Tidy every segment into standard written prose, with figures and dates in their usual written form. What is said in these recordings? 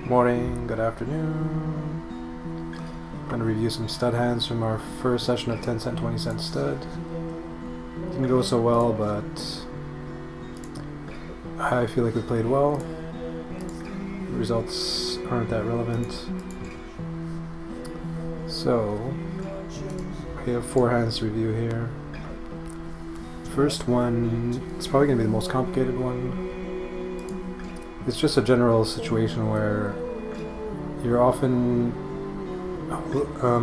morning, good afternoon. I'm going to review some stud hands from our first session of 10 cent, 20 cent stud. Didn't go so well, but I feel like we played well. The results aren't that relevant. So, we have 4 hands to review here. First one is probably going to be the most complicated one. It's just a general situation where you're often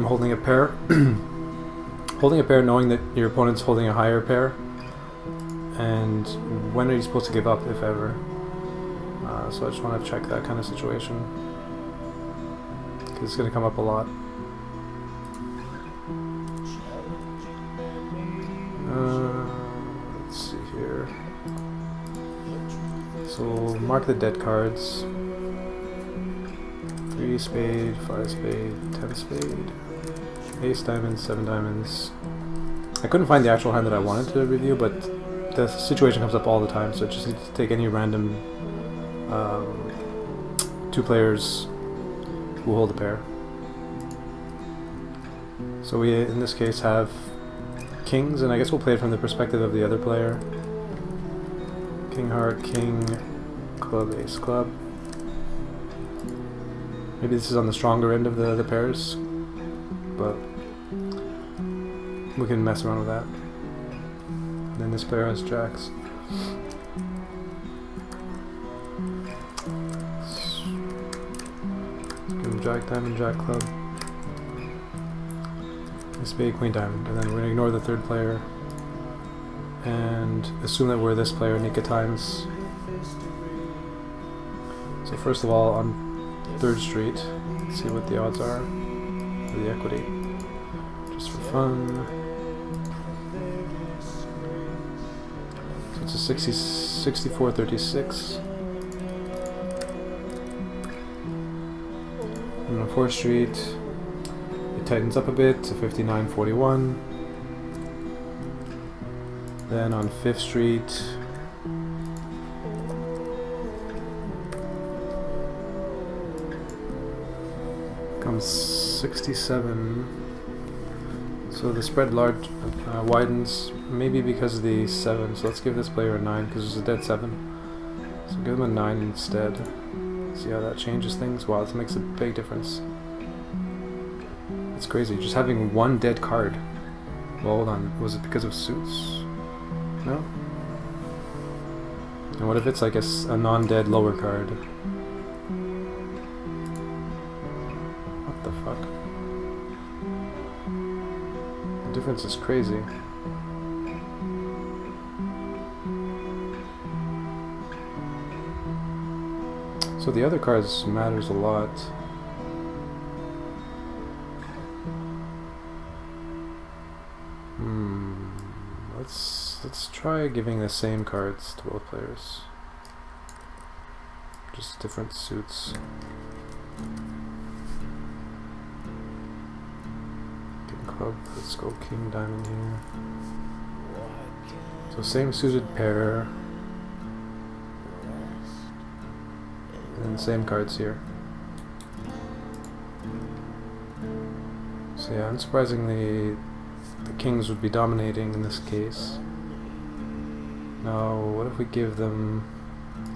holding a pair, knowing that your opponent's holding a higher pair, and when are you supposed to give up, if ever? So I just want to check that kind of situation, because it's going to come up a lot. Let's see here. So we'll mark the dead cards. 3 spade, 5 spade, 10 spade, ace diamonds, 7 diamonds. I couldn't find the actual hand that I wanted to review, but the situation comes up all the time, so I just need to take any random 2 players who hold a pair. So we, in this case, have kings, and I guess we'll play it from the perspective of the other player. King heart, king, club, ace club. Maybe this is on the stronger end of the pairs, but we can mess around with that. And then this player has jacks. Give him jack diamond, jack club. Spade, queen diamond, and then we're going to ignore the third player and assume that we're this player, Nika times. So first of all, on 3rd Street, let's see what the odds are for the equity, just for fun. So it's a 64-36. And on 4th Street, it tightens up a bit to 59-41. Then on 5th Street, comes 67. So the spread widens, maybe because of the 7. So let's give this player a 9 because there's a dead 7. So give him a 9 instead. See how that changes things? Wow, this makes a big difference. It's crazy, just having one dead card. Well, hold on, was it because of suits? No? And what if it's like a non-dead lower card? What the fuck? The difference is crazy. So the other cards matters a lot. Let's try giving the same cards to both players. Just different suits. King club, let's go king diamond here. So same suited pair. And same cards here. So yeah, unsurprisingly, the kings would be dominating in this case. Now, what if we give them...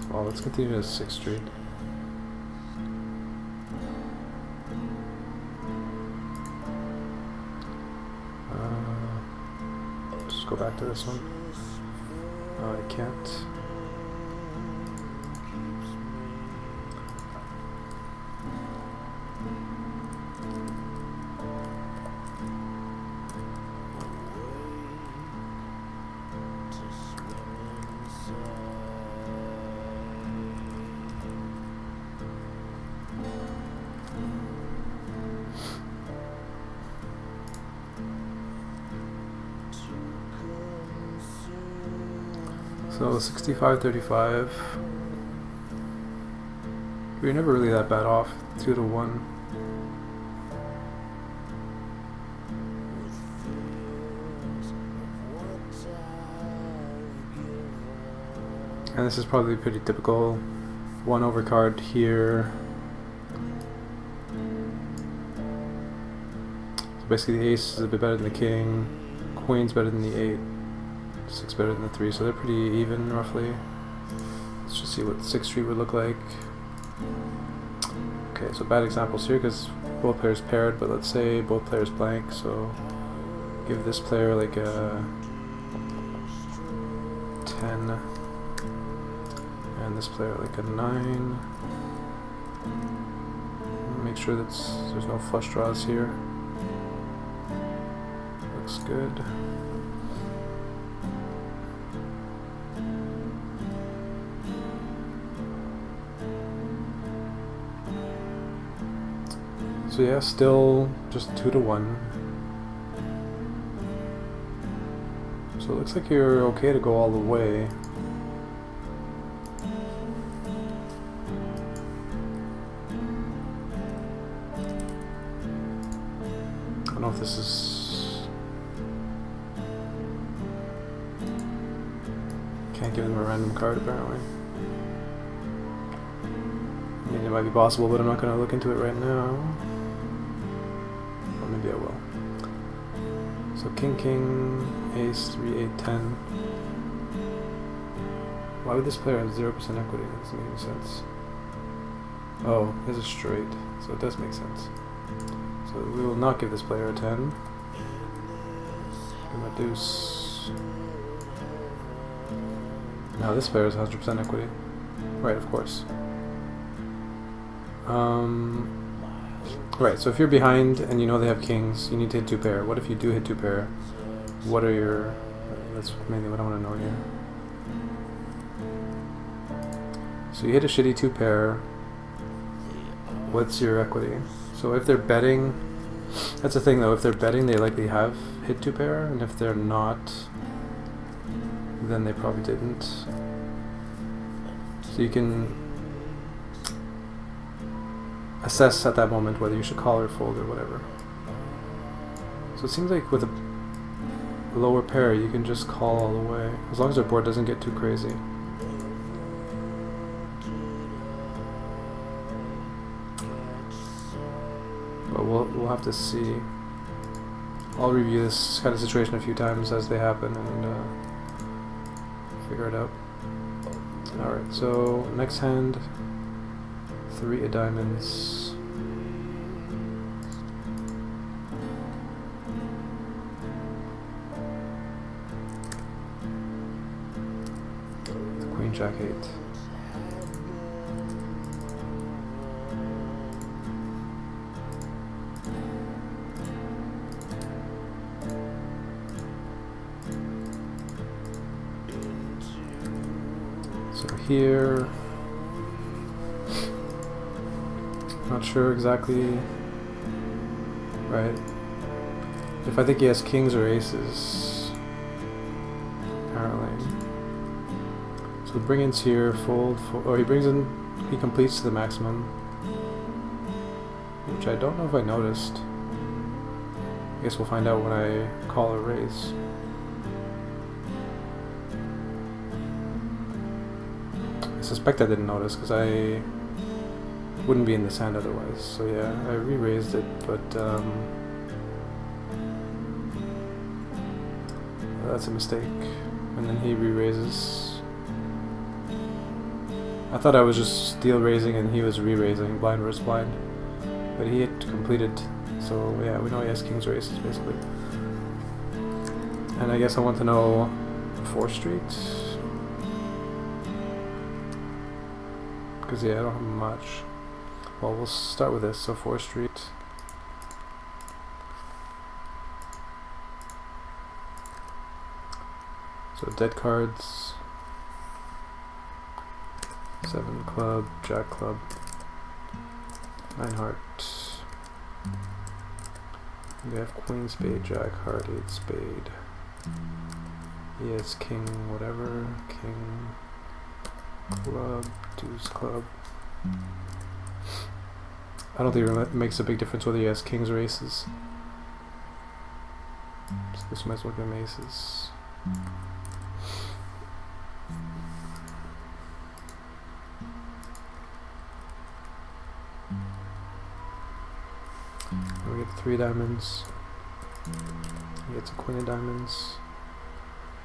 Well, let's continue to 6th Street. Just go back to this one. Oh, I can't. So 65-35. We're never really that bad off. 2-1. And this is probably pretty typical. 1 overcard here, basically the ace is a bit better than the king, queen's better than the 8, 6 better than the 3, so they're pretty even roughly. Let's just see what 6th street would look like. Okay, so bad examples here because both players paired, but let's say both players blank, so give this player like a 10 and this player like a 9. Make sure that there's no flush draws here. Looks good. So yeah, still just 2 to 1. So it looks like you're okay to go all the way. I don't know if this is... Can't give them a random card apparently. I mean, it might be possible, but I'm not going to look into it right now. Or maybe I will. So king, king, ace, 3, 8, 10. Why would this player have 0% equity? That doesn't make any sense. Oh, there's a straight, so it does make sense. So we will not give this player a 10. Give him a deuce. Now this player has 100% equity. Right, of course. Right, so if you're behind and you know they have kings, you need to hit 2 pair. What if you do hit 2 pair? What are your... That's mainly what I want to know here. So you hit a shitty 2 pair. What's your equity? So if they're betting... That's the thing though, if they're betting they likely have hit 2 pair, and if they're not, then they probably didn't. So you can assess at that moment whether you should call or fold or whatever. So it seems like with a lower pair you can just call all the way, as long as our board doesn't get too crazy. But we'll have to see. I'll review this kind of situation a few times as they happen and figure it out. Alright, so next hand, 3 of diamonds. Queen, Jack 8. So here, not sure exactly, right? If I think he has kings or aces, apparently. So bring-ins here, fold, oh he brings in, he completes to the maximum, which I don't know if I noticed. I guess we'll find out when I call or raise. I suspect I didn't notice because I wouldn't be in this hand otherwise. So yeah, I re-raised it, but that's a mistake. And then he re-raises. I thought I was just steal raising and he was re-raising, blind versus blind. But he had completed, so yeah, we know he has kings or aces basically. And I guess I want to know 4th street. Because yeah, I don't have much. Well, we'll start with this. So 4th street. So dead cards. 7 club, jack club, 9 heart. We have queen, spade, jack, heart, 8 spade. He has king, whatever, king. Club, deuce club. I don't think it makes a big difference whether he has kings or aces. So this might as well give him aces. And we get 3 diamonds. He gets a queen of diamonds.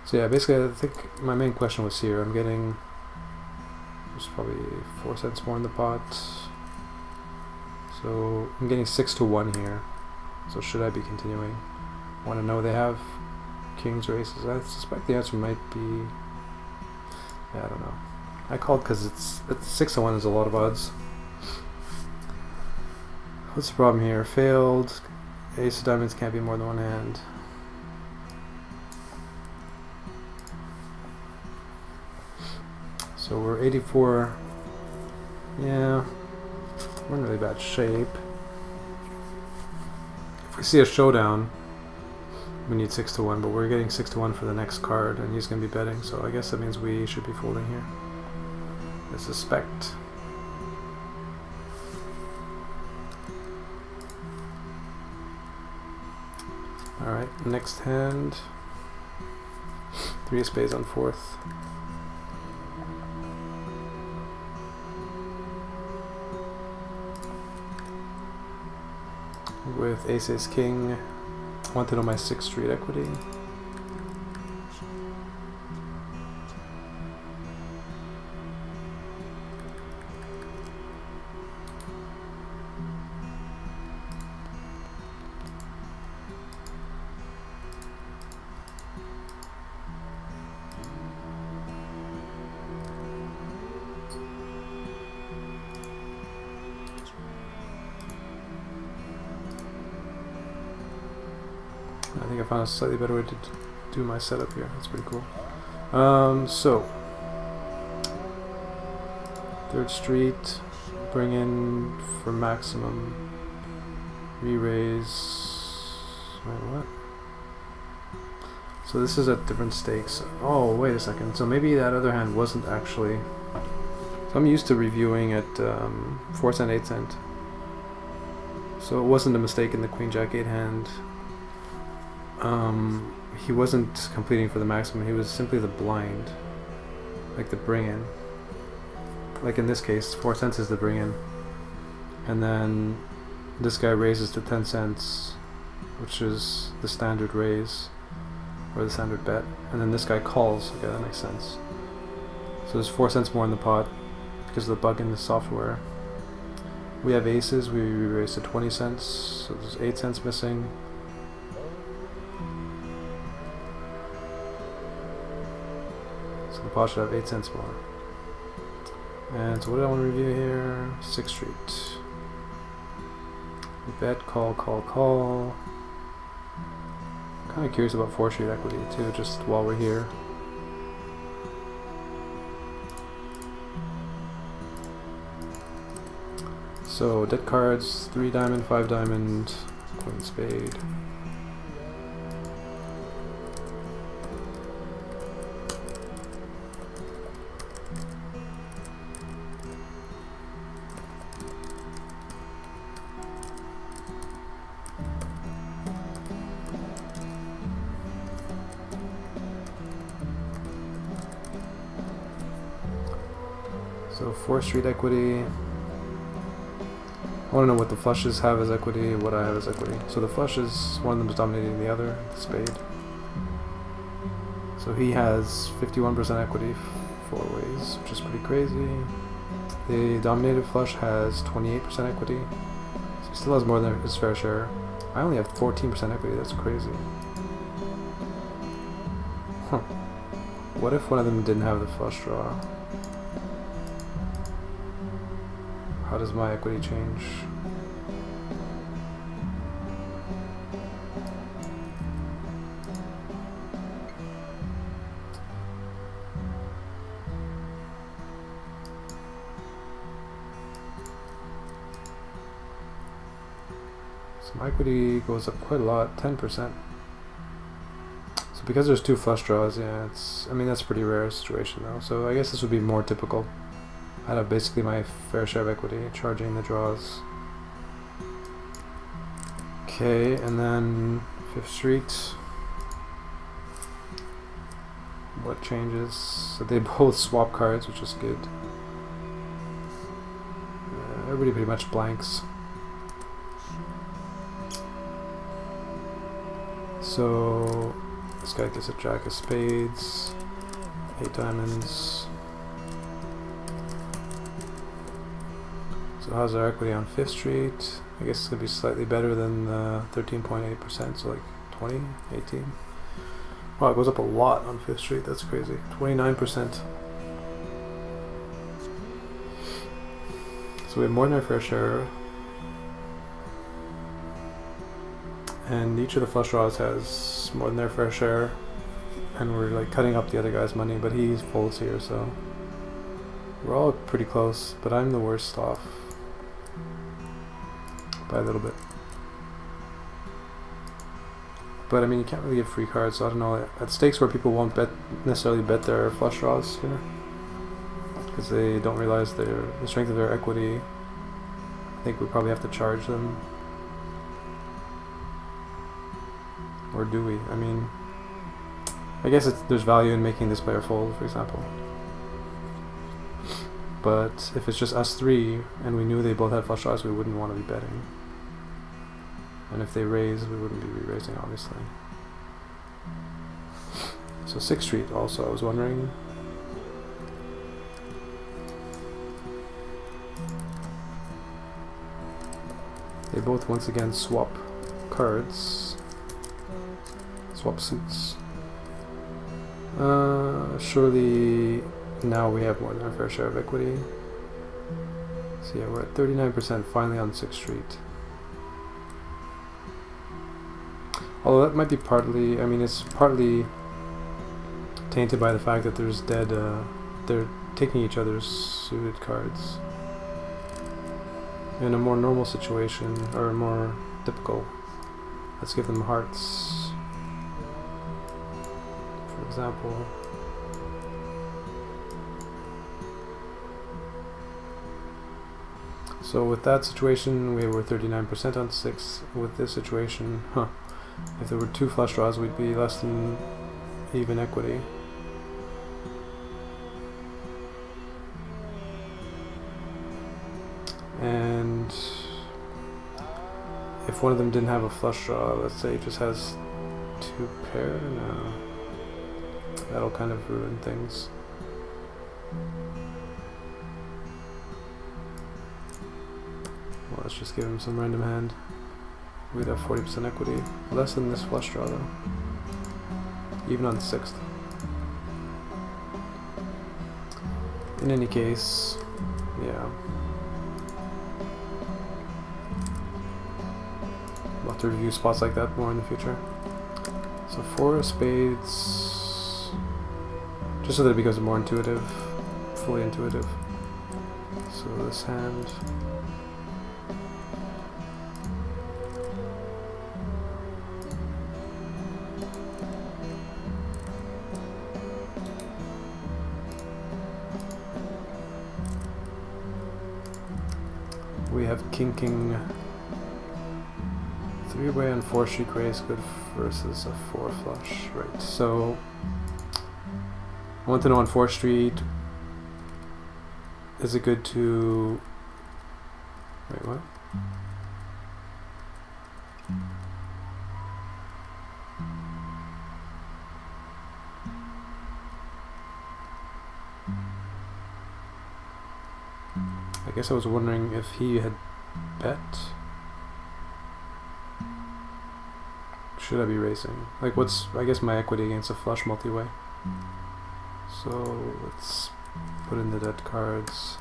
So yeah, basically I think my main question was here. I'm getting, there's probably 4 cents more in the pot. So I'm getting 6 to 1 here. So should I be continuing? I want to know they have kings or aces. I suspect the answer might be, yeah, I don't know. I called because it's 6 to 1 is a lot of odds. What's the problem here? Failed. Ace of diamonds can't be more than one hand. So we're 84. Yeah, we're in really bad shape. If we see a showdown, we need 6 to 1, but we're getting 6 to 1 for the next card, and he's going to be betting, so I guess that means we should be folding here. I suspect. Alright, next hand. 3 of spades on 4th. With ace ace king. I want to know my 6th street equity. I think I found a slightly better way to do my setup here. That's pretty cool. So 3rd street, bring in for maximum, re-raise. Wait, what? So this is at different stakes. Oh, wait a second. So maybe that other hand wasn't actually. So I'm used to reviewing at 4 cent, 8 cent. So it wasn't a mistake in the Queen Jack 8 hand. He wasn't completing for the maximum, he was simply the blind, like the bring-in. Like in this case, 4 cents is the bring-in, and then this guy raises to 10 cents, which is the standard raise, or the standard bet, and then this guy calls. Okay, that makes sense. So there's 4 cents more in the pot, because of the bug in the software. We have aces, we raise to 20 cents, so there's 8 cents missing. The pot should have 8 cents more. And so what do I want to review here? 6th street. Bet, call, call, call. I'm kind of curious about 4th street equity too, just while we're here. So dead cards, 3 diamond, 5 diamond, queen spade. So 4th street equity. I want to know what the flushes have as equity, what I have as equity. So the flushes, one of them is dominating the other, the spade. So he has 51% equity 4 ways, which is pretty crazy. The dominated flush has 28% equity. So he still has more than his fair share. I only have 14% equity, that's crazy. Huh. What if one of them didn't have the flush draw? How does my equity change? So my equity goes up quite a lot, 10%. So because there's 2 flush draws, yeah, I mean that's a pretty rare situation though. So I guess this would be more typical. I'd have basically my fair share of equity, charging the draws. Okay, and then 5th street. What changes? So they both swap cards, which is good. Everybody pretty much blanks. So this guy gets a jack of spades, 8 diamonds. So how's our equity on 5th Street? I guess it's going to be slightly better than 13.8%, so like 20, 18. Wow, it goes up a lot on 5th Street, that's crazy. 29%. So we have more than our fair share. And each of the flush draws has more than their fair share. And we're like cutting up the other guy's money, but he folds here, so we're all pretty close, but I'm the worst off by a little bit. But I mean, you can't really give free cards, so I don't know. At stakes where people won't necessarily bet their flush draws here, because they don't realize the strength of their equity, I think we probably have to charge them. Or do we? I mean, I guess there's value in making this player fold, for example. But if it's just us three, and we knew they both had flush draws, we wouldn't want to be betting. And if they raise, we wouldn't be re-raising, obviously. So 6th Street also, I was wondering. They both once again swap cards. Swap suits. Surely now we have more than our fair share of equity. So yeah, we're at 39% finally on 6th Street. Although that might be partly, I mean, it's partly tainted by the fact that there's they're taking each other's suited cards. In a more normal situation, or more typical, let's give them hearts, for example. So with that situation, we were 39% on 6. With this situation, if there were 2 flush draws, we'd be less than even equity. And if one of them didn't have a flush draw, let's say it just has 2 pair, no, that'll kind of ruin things. Well, let's just give him some random hand. We'd have 40% equity. Less than this flush draw though. Even on 6th. In any case, yeah. We'll have to review spots like that more in the future. So 4 of spades. Just so that it becomes more intuitive. Fully intuitive. So this hand. We have King. 3-way on 4th Street raise good versus a 4 flush. Right, so I want to know on 4th Street, is it good to... Wait, what? I guess I was wondering if he had bet. Should I be racing? Like, what's, I guess, my equity against a flush multi-way? So let's put in the dead cards.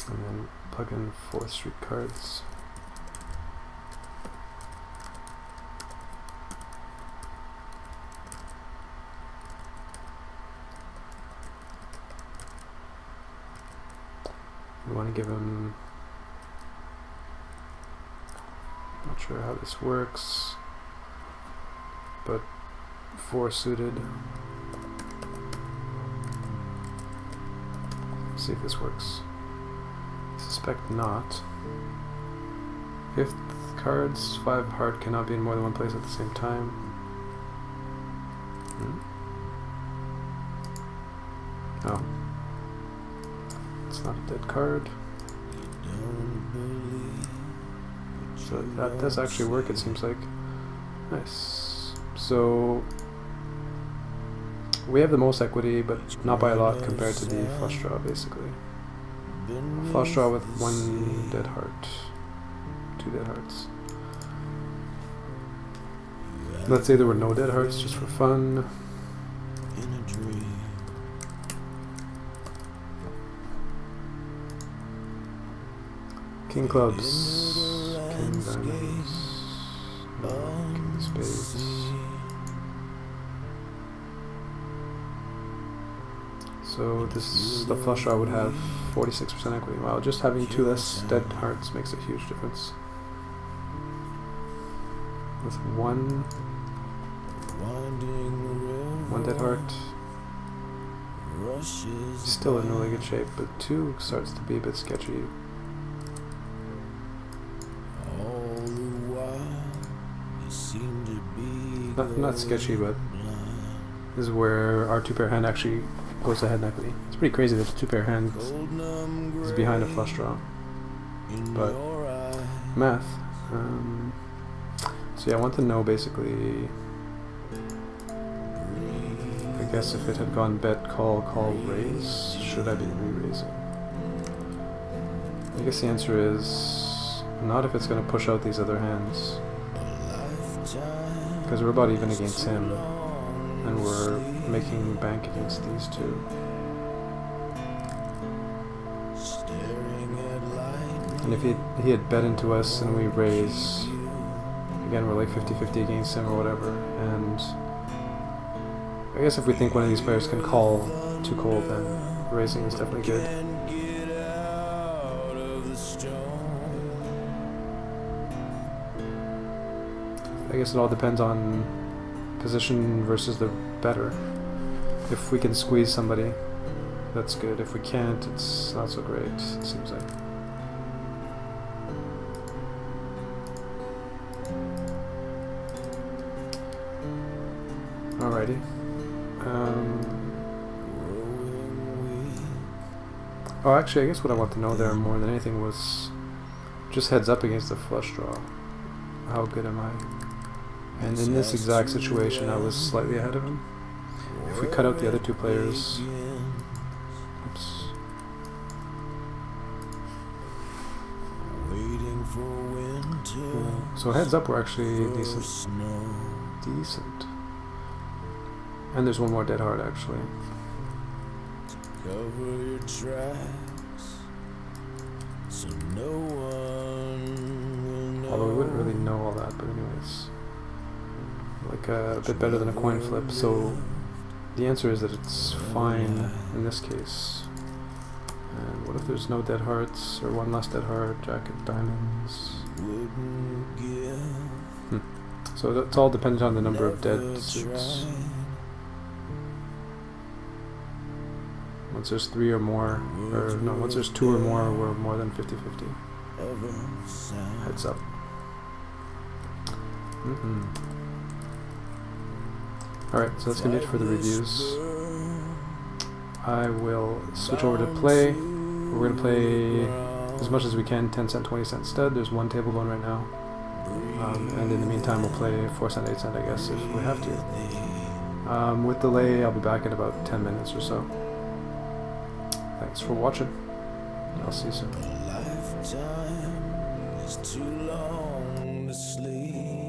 And then plug in 4th Street cards. We want to give him, not sure how this works, but 4 suited. Let's see if this works. Suspect not. 5th cards, 5 heart cannot be in more than one place at the same time. Oh. It's not a dead card. So that does actually work, it seems like. Nice. So we have the most equity, but not by a lot compared to the flush draw, basically. Flush draw with 1 dead heart. 2 dead hearts. Let's say there were no dead hearts, just for fun. King clubs, king diamonds, king spades. So this, the flush draw would have 46% equity. Wow, just having 2 less dead hearts makes a huge difference. With 1 dead heart, still in really good shape, but 2 starts to be a bit sketchy. Not sketchy, but this is where our 2-pair hand actually goes ahead in equity. It's pretty crazy that the 2-pair hand is behind a flush draw, but math. So yeah, I want to know basically, I guess if it had gone bet, call, call, raise, should I be re-raising? I guess the answer is not if it's going to push out these other hands, because we're about even against him, and we're making bank against these 2. And if he had bet into us and we raise, again we're like 50-50 against him or whatever, and I guess if we think one of these players can call too cold, then raising is definitely good. I guess it all depends on position versus the better. If we can squeeze somebody, that's good. If we can't, it's not so great, it seems like. Alrighty. Oh, actually, I guess what I want to know there more than anything was just heads up against the flush draw. How good am I? And in this exact situation, I was slightly ahead of him. If we cut out the other 2 players... Oops. So heads up, we're actually decent. Decent. And there's 1 more dead heart, actually. Cover your tracks, so no one will. Although we wouldn't really know all that, but anyways. Like a bit better than a coin flip, so the answer is that it's fine in this case. And what if there's no dead hearts, or 1 less dead heart, jack of diamonds? So that's all dependent on the number of dead suits. Once there's 3 or more, or no, once there's 2 or more, we're more than 50-50. Heads up. Alright, so that's gonna be it for the reviews. I will switch over to play. We're gonna play as much as we can, 10 cent, 20 cent stud. There's 1 table going right now. And in the meantime, we'll play 4 cent, 8 cent, I guess, if we have to. With delay, I'll be back in about 10 minutes or so. Thanks for watching. I'll see you soon. A lifetime is too long to sleep.